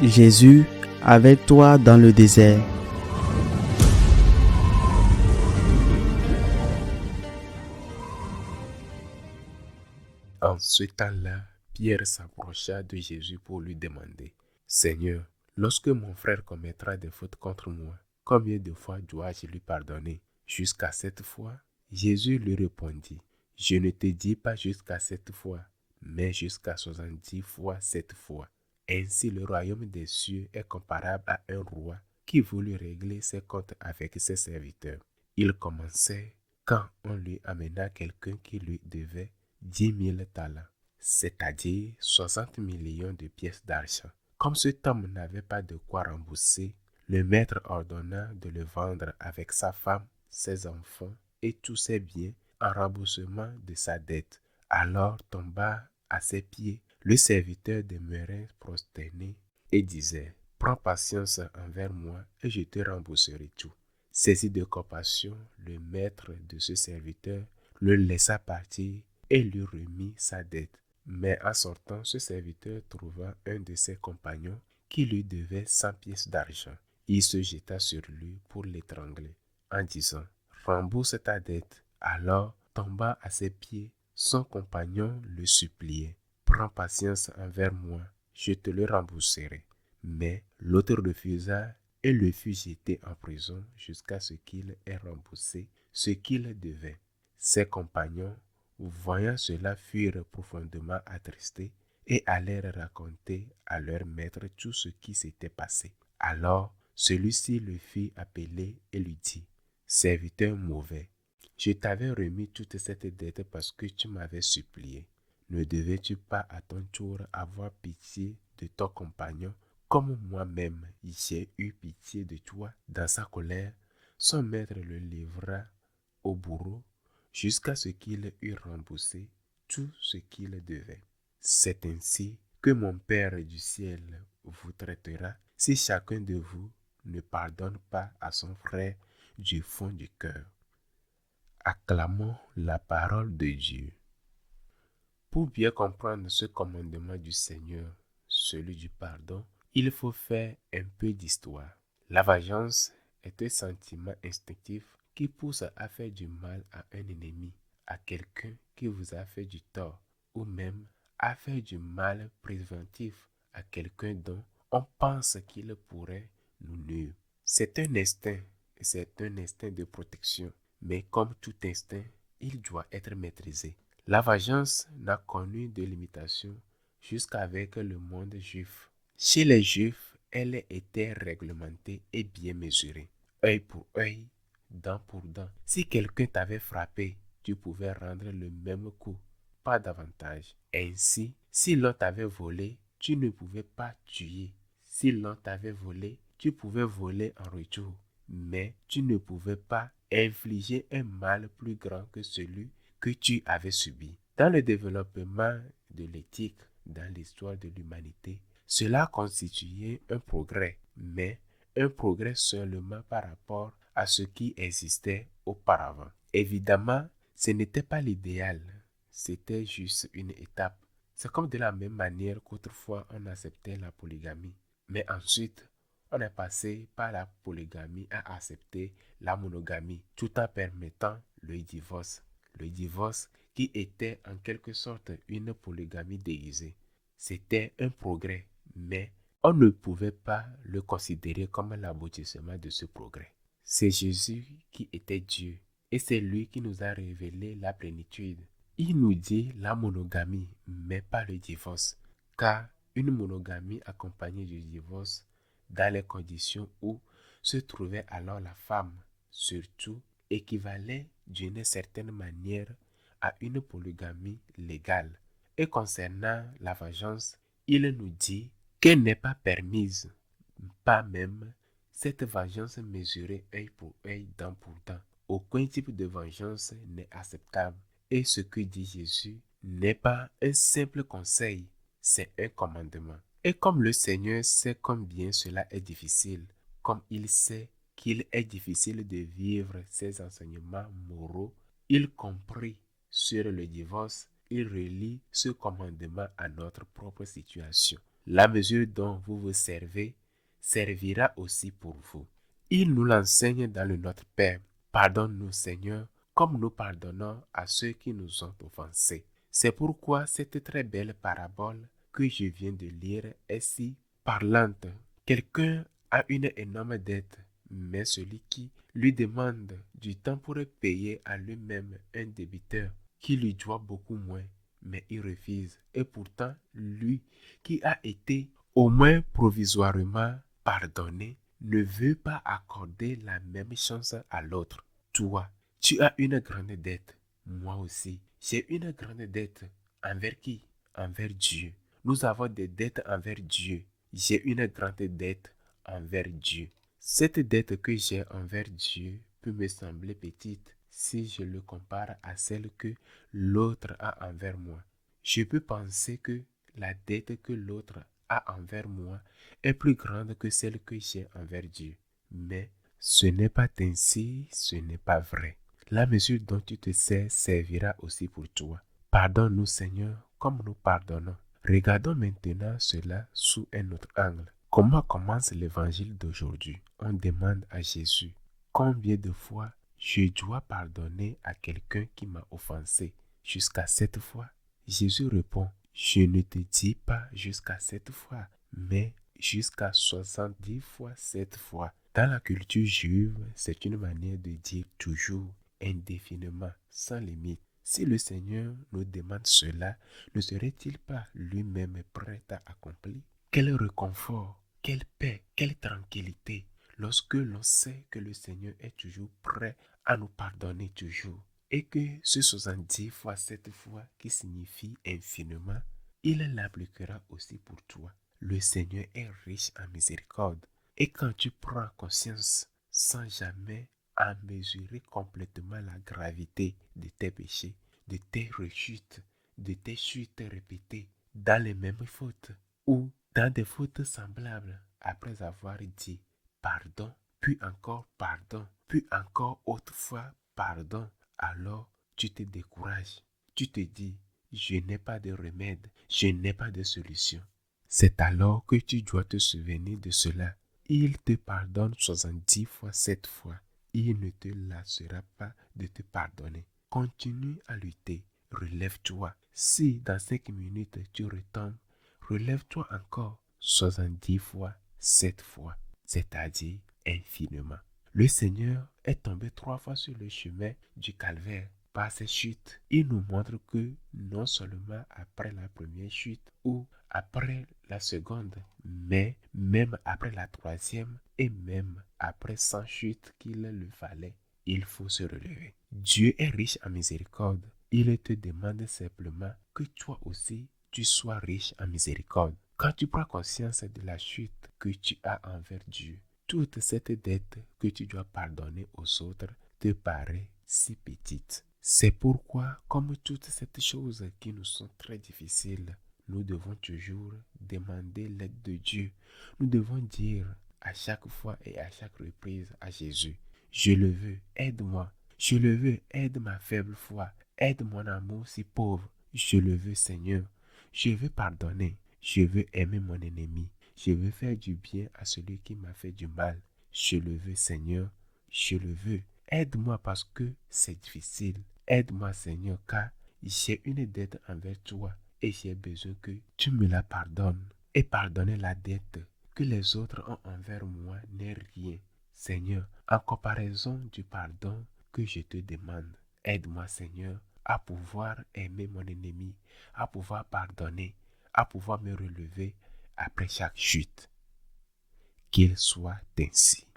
Jésus, avec toi dans le désert. En ce temps-là, Pierre s'approcha de Jésus pour lui demander, « Seigneur, lorsque mon frère commettra des fautes contre moi, combien de fois dois-je lui pardonner? Jusqu'à 7 fois ?» Jésus lui répondit, « Je ne te dis pas jusqu'à 7 fois, mais jusqu'à 70 fois 7 fois. » Ainsi le royaume des cieux est comparable à un roi qui voulut régler ses comptes avec ses serviteurs. Il commençait quand on lui amena quelqu'un qui lui devait 10 000 talents, c'est-à-dire 60 millions de pièces d'argent. Comme cet homme n'avait pas de quoi rembourser, le maître ordonna de le vendre avec sa femme, ses enfants et tous ses biens en remboursement de sa dette. Alors tomba à ses pieds. Le serviteur demeurait prosterné et disait, « Prends patience envers moi et je te rembourserai tout. » Saisi de compassion, le maître de ce serviteur le laissa partir et lui remit sa dette. Mais en sortant, ce serviteur trouva un de ses compagnons qui lui devait 100 pièces d'argent. Il se jeta sur lui pour l'étrangler en disant, « Rembourse ta dette. » Alors tomba à ses pieds. Son compagnon le suppliait, « Prends patience envers moi, je te le rembourserai. » Mais l'autre refusa et le fut jeté en prison jusqu'à ce qu'il ait remboursé ce qu'il devait. Ses compagnons, voyant cela, furent profondément attristés et allèrent raconter à leur maître tout ce qui s'était passé. Alors celui-ci le fit appeler et lui dit, « Serviteur mauvais, je t'avais remis toute cette dette parce que tu m'avais supplié. Ne devais-tu pas à ton tour avoir pitié de ton compagnon comme moi-même j'ai eu pitié de toi? » Dans sa colère, son maître le livra au bourreau jusqu'à ce qu'il eût remboursé tout ce qu'il devait. C'est ainsi que mon Père du ciel vous traitera si chacun de vous ne pardonne pas à son frère du fond du cœur. Acclamons la parole de Dieu. Pour bien comprendre ce commandement du Seigneur, celui du pardon, il faut faire un peu d'histoire. La vengeance est un sentiment instinctif qui pousse à faire du mal à un ennemi, à quelqu'un qui vous a fait du tort, ou même à faire du mal préventif à quelqu'un dont on pense qu'il pourrait nous nuire. C'est un instinct, et c'est un instinct de protection, mais comme tout instinct, il doit être maîtrisé. La vengeance n'a connu de limitation jusqu'avec le monde juif. Chez les Juifs, elle était réglementée et bien mesurée. Œil pour œil, dent pour dent. Si quelqu'un t'avait frappé, tu pouvais rendre le même coup, pas davantage. Ainsi, si l'on t'avait volé, tu ne pouvais pas tuer. Si l'on t'avait volé, tu pouvais voler en retour, mais tu ne pouvais pas infliger un mal plus grand que celui que tu avais subi. Dans le développement de l'éthique, dans l'histoire de l'humanité, cela constituait un progrès, mais un progrès seulement par rapport à ce qui existait auparavant. Évidemment, ce n'était pas l'idéal, c'était juste une étape. C'est comme de la même manière qu'autrefois on acceptait la polygamie, mais ensuite on est passé par la polygamie à accepter la monogamie, tout en permettant le divorce. Le divorce qui était en quelque sorte une polygamie déguisée. C'était un progrès, mais on ne pouvait pas le considérer comme l'aboutissement de ce progrès. C'est Jésus qui était Dieu et c'est lui qui nous a révélé la plénitude. Il nous dit la monogamie, mais pas le divorce, car une monogamie accompagnée du divorce dans les conditions où se trouvait alors la femme, surtout, équivalait d'une certaine manière à une polygamie légale. Et concernant la vengeance, il nous dit qu'elle n'est pas permise, pas même cette vengeance mesurée œil pour œil, dent pour dent. Aucun type de vengeance n'est acceptable. Et ce que dit Jésus n'est pas un simple conseil, c'est un commandement. Et comme le Seigneur sait combien cela est difficile, comme il sait qu'il est difficile de vivre ces enseignements moraux, il comprit sur le divorce, il relie ce commandement à notre propre situation. la mesure dont vous vous servez servira aussi pour vous. Il nous l'enseigne dans le Notre Père. Pardonne-nous, Seigneur, comme nous pardonnons à ceux qui nous ont offensés. C'est pourquoi cette très belle parabole que je viens de lire est si parlante. Quelqu'un a une énorme dette, mais celui qui lui demande du temps pour payer à lui-même un débiteur qui lui doit beaucoup moins, mais il refuse. Et pourtant, lui qui a été au moins provisoirement pardonné, ne veut pas accorder la même chance à l'autre. Toi, tu as une grande dette. Moi aussi, j'ai une grande dette. Envers qui? Envers Dieu. Nous avons des dettes envers Dieu. J'ai une grande dette envers Dieu. Cette dette que j'ai envers Dieu peut me sembler petite si je le compare à celle que l'autre a envers moi. Je peux penser que la dette que l'autre a envers moi est plus grande que celle que j'ai envers Dieu. Mais ce n'est pas ainsi, ce n'est pas vrai. La mesure dont tu te sers servira aussi pour toi. Pardonne-nous, Seigneur, comme nous pardonnons. Regardons maintenant cela sous un autre angle. Comment commence l'évangile d'aujourd'hui? On demande à Jésus, combien de fois je dois pardonner à quelqu'un qui m'a offensé? Jusqu'à 7 fois? Jésus répond, je ne te dis pas jusqu'à 7 fois, mais jusqu'à 70 fois 7 fois. Dans la culture juive, c'est une manière de dire toujours, indéfiniment, sans limite. Si le Seigneur nous demande cela, ne serait-il pas lui-même prêt à accomplir? Quel réconfort, quelle paix, quelle tranquillité lorsque l'on sait que le Seigneur est toujours prêt à nous pardonner toujours. Et que ce 70 fois 7 fois qui signifie infiniment, il l'appliquera aussi pour toi. Le Seigneur est riche en miséricorde. Et quand tu prends conscience sans jamais en mesurer complètement la gravité de tes péchés, de tes rechutes, de tes chutes répétées dans les mêmes fautes ou dans des fautes semblables, après avoir dit pardon, puis encore pardon, puis encore autrefois pardon, alors tu te décourages. Tu te dis, je n'ai pas de remède, je n'ai pas de solution. C'est alors que tu dois te souvenir de cela. Il te pardonne 70 fois 7 fois. Il ne te lassera pas de te pardonner. Continue à lutter. Relève-toi. Si dans 5 minutes tu retombes, relève-toi encore 70 fois 7 fois, c'est-à-dire infiniment. Le Seigneur est tombé 3 fois sur le chemin du calvaire. Par ses chutes, il nous montre que non seulement après la première chute ou après la seconde, mais même après la troisième et même après 100 chutes qu'il le fallait, il faut se relever. Dieu est riche en miséricorde. Il te demande simplement que toi aussi, tu sois riche en miséricorde. Quand tu prends conscience de la chute que tu as envers Dieu, toute cette dette que tu dois pardonner aux autres te paraît si petite. C'est pourquoi, comme toutes ces choses qui nous sont très difficiles, nous devons toujours demander l'aide de Dieu. Nous devons dire à chaque fois et à chaque reprise à Jésus, je le veux, aide-moi. Je le veux, aide ma faible foi. Aide mon amour si pauvre. Je le veux, Seigneur. Je veux pardonner. Je veux aimer mon ennemi. Je veux faire du bien à celui qui m'a fait du mal. Je le veux, Seigneur. Je le veux. Aide-moi parce que c'est difficile. Aide-moi, Seigneur, car j'ai une dette envers toi et j'ai besoin que tu me la pardonnes. Et pardonner la dette que les autres ont envers moi n'est rien. Seigneur, en comparaison du pardon que je te demande, aide-moi, Seigneur, à pouvoir aimer mon ennemi, à pouvoir pardonner, à pouvoir me relever après chaque chute. Qu'il soit ainsi.